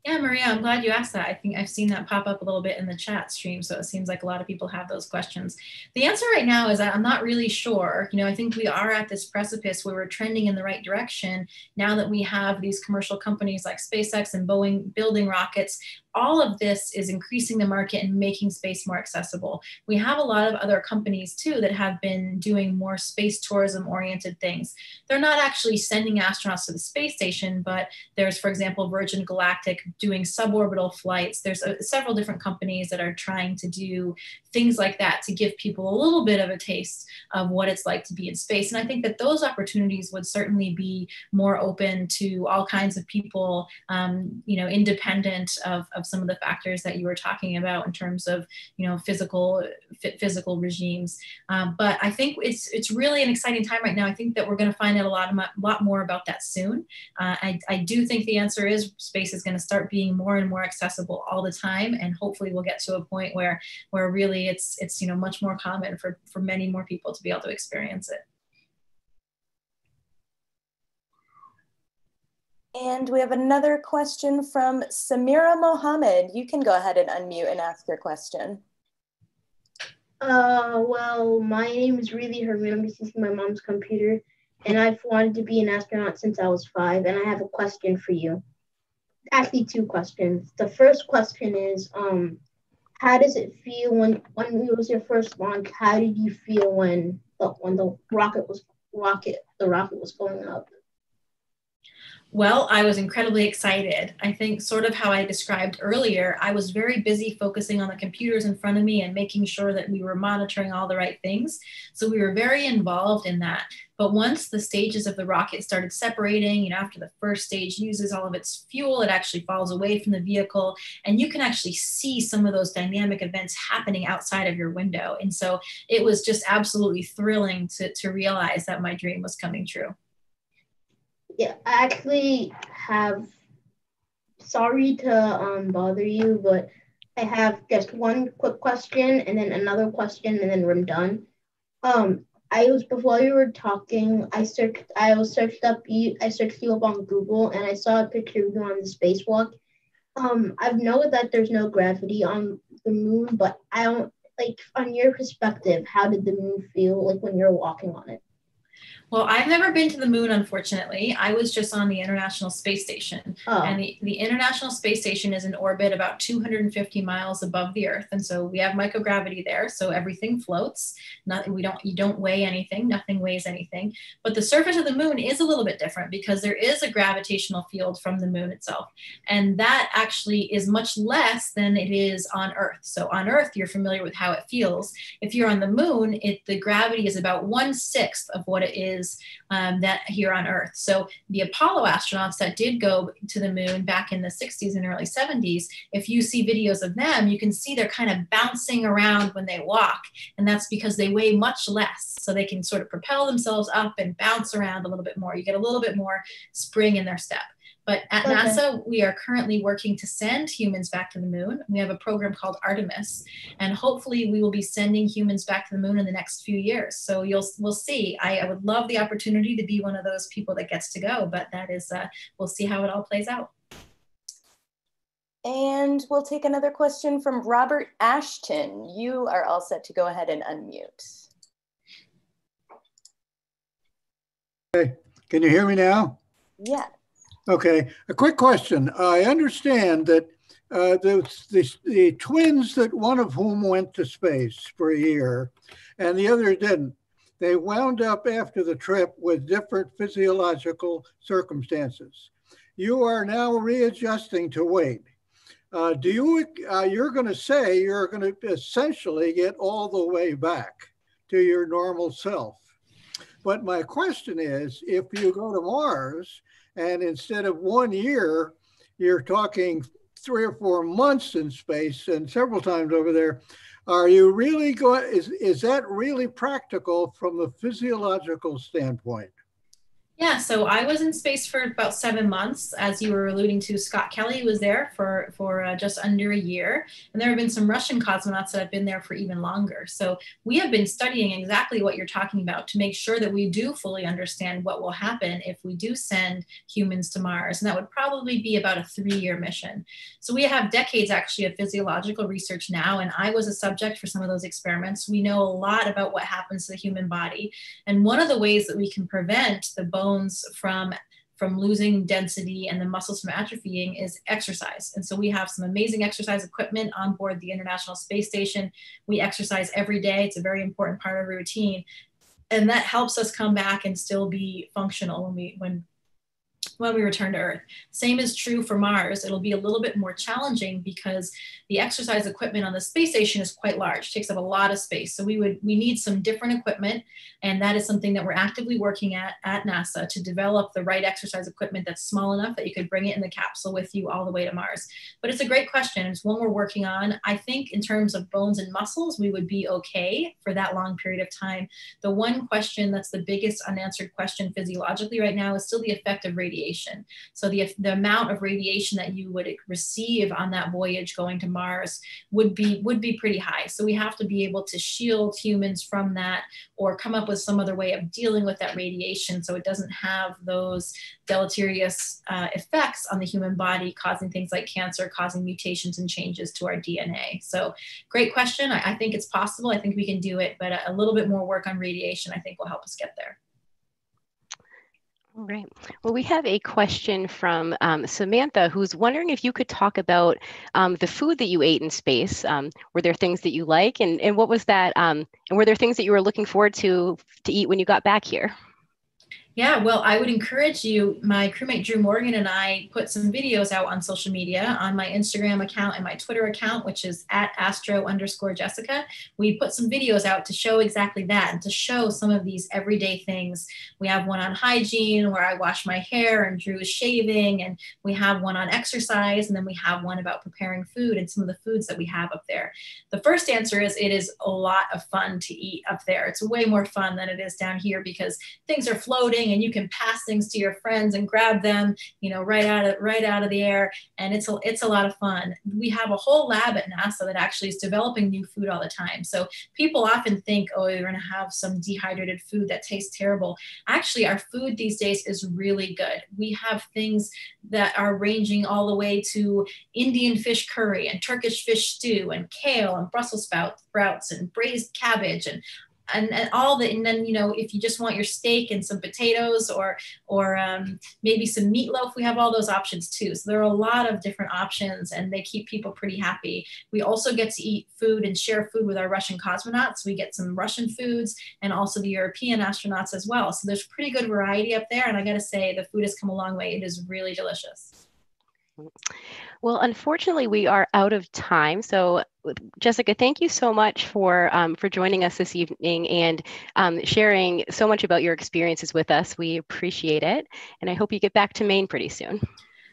Yeah, Maria, I'm glad you asked that. I think I've seen that pop up a little bit in the chat stream. So it seems like a lot of people have those questions. The answer right now is that I'm not really sure. I think we are at this precipice where we're trending in the right direction now that we have these commercial companies like SpaceX and Boeing building rockets. All of this is increasing the market and making space more accessible. We have a lot of other companies too that have been doing more space tourism oriented things. They're not actually sending astronauts to the space station, but there's, for example, Virgin Galactic doing suborbital flights. There's several different companies that are trying to do things like that to give people a little bit of a taste of what it's like to be in space. And I think that those opportunities would certainly be more open to all kinds of people, independent of some of the factors that you were talking about in terms of, physical regimes. But I think it's really an exciting time right now. I think that we're going to find out a lot more about that soon. I do think the answer is space is going to start being more and more accessible all the time, and hopefully we'll get to a point where really it's much more common for many more people to be able to experience it. And we have another question from Samira Mohammed. You can go ahead and unmute and ask your question. Well, my name is really Harun. I'm just using my mom's computer, and I've wanted to be an astronaut since I was 5, and I have a question for you. Actually, 2 questions. The first question is, how does it feel when it was your first launch? How did you feel when the rocket was going up? Well, I was incredibly excited. I think sort of how I described earlier, I was very busy focusing on the computers in front of me and making sure that we were monitoring all the right things. So we were very involved in that. But once the stages of the rocket started separating, you know, after the first stage uses all of its fuel, it actually falls away from the vehicle. And you can actually see some of those dynamic events happening outside of your window. And so it was just absolutely thrilling to realize that my dream was coming true. Yeah, I actually have, sorry to bother you, but I have just one quick question and then another question and then we're done. Before you were talking, I searched you up on Google and I saw a picture of you on the spacewalk. I know that there's no gravity on the moon, but I don't, like, on your perspective, how did the moon feel like when you're walking on it? Well, I've never been to the moon, unfortunately. I was just on the International Space Station. Oh. And the International Space Station is in orbit about 250 miles above the Earth. And so we have microgravity there. So everything floats. You don't weigh anything. Nothing weighs anything. But the surface of the moon is a little bit different because there is a gravitational field from the moon itself. And that actually is much less than it is on Earth. So on Earth, you're familiar with how it feels. If you're on the moon, the gravity is about 1/6 of what it is that here on Earth. So the Apollo astronauts that did go to the moon back in the 60s and early 70s, if you see videos of them, you can see they're kind of bouncing around when they walk. And that's because they weigh much less. So they can sort of propel themselves up and bounce around a little bit more. You get a little bit more spring in their step. But at NASA, we are currently working to send humans back to the moon. We have a program called Artemis, and hopefully we will be sending humans back to the moon in the next few years. So we'll see. I would love the opportunity to be one of those people that gets to go, but that is, we'll see how it all plays out. And we'll take another question from Robert Ashton. You are all set to go ahead and unmute. Okay, can you hear me now? Yeah. Okay, a quick question. I understand that the twins, that one of whom went to space for a year and the other didn't, they wound up after the trip with different physiological circumstances. You are now readjusting to weight. You're going to say you're going to essentially get all the way back to your normal self. But my question is, if you go to Mars, and instead of 1 year, you're talking 3 or 4 months in space and several times over there, are you really going, is that really practical from the physiological standpoint? Yeah, so I was in space for about 7 months. As you were alluding to, Scott Kelly was there for just under a year. And there have been some Russian cosmonauts that have been there for even longer. So we have been studying exactly what you're talking about to make sure that we do fully understand what will happen if we do send humans to Mars. And that would probably be about a 3-year mission. So we have decades actually of physiological research now. And I was a subject for some of those experiments. We know a lot about what happens to the human body. And one of the ways that we can prevent the bones from losing density and the muscles from atrophying is exercise. And so we have some amazing exercise equipment on board the International Space Station. We exercise every day. It's a very important part of our routine. And that helps us come back and still be functional when we return to Earth. Same is true for Mars. It'll be a little bit more challenging because the exercise equipment on the space station is quite large, takes up a lot of space. So we need some different equipment. And that is something that we're actively working at NASA to develop the right exercise equipment that's small enough that you could bring it in the capsule with you all the way to Mars. But it's a great question. It's one we're working on. I think in terms of bones and muscles, we would be okay for that long period of time. The one question that's the biggest unanswered question physiologically right now is still the effect of radiation. So the amount of radiation that you would receive on that voyage going to Mars would be pretty high. So we have to be able to shield humans from that or come up with some other way of dealing with that radiation so it doesn't have those deleterious effects on the human body, causing things like cancer, causing mutations and changes to our DNA. So great question. I think it's possible. I think we can do it, but a little bit more work on radiation I think will help us get there. Right. Well, we have a question from Samantha, who's wondering if you could talk about the food that you ate in space. Were there things that you like, and what was that? And were there things that you were looking forward to eat when you got back here? Yeah, well, I would encourage you. My crewmate Drew Morgan and I put some videos out on social media on my Instagram account and my Twitter account, which is at @astro_Jessica. We put some videos out to show exactly that and to show some of these everyday things. We have one on hygiene where I wash my hair and Drew is shaving, and we have one on exercise, and then we have one about preparing food and some of the foods that we have up there. The first answer is it is a lot of fun to eat up there. It's way more fun than it is down here because things are floating and you can pass things to your friends and grab them, you know, right out of the air. And it's a lot of fun. We have a whole lab at NASA that actually is developing new food all the time. So people often think, oh, you're going to have some dehydrated food that tastes terrible. Actually, our food these days is really good. We have things that are ranging all the way to Indian fish curry and Turkish fish stew and kale and Brussels sprouts and braised cabbage and all the, and then, you know, if you just want your steak and some potatoes or maybe some meatloaf, we have all those options too. So there are a lot of different options and they keep people pretty happy. We also get to eat food and share food with our Russian cosmonauts. We get some Russian foods and also the European astronauts as well. So there's pretty good variety up there. And I gotta say, the food has come a long way. It is really delicious. Well, unfortunately, we are out of time. So, Jessica, thank you so much for joining us this evening and sharing so much about your experiences with us. We appreciate it. And I hope you get back to Maine pretty soon.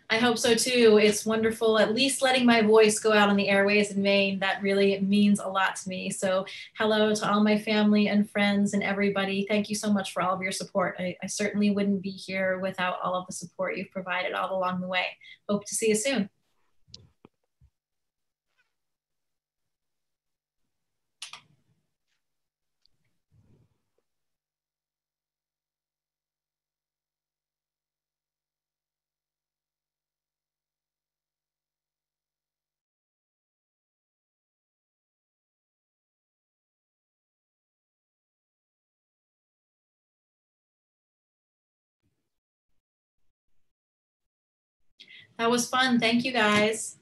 I hope so too. It's wonderful, at least letting my voice go out on the airways in Maine. That really means a lot to me. So hello to all my family and friends and everybody. Thank you so much for all of your support. I certainly wouldn't be here without all of the support you've provided all along the way. Hope to see you soon. That was fun. Thank you guys.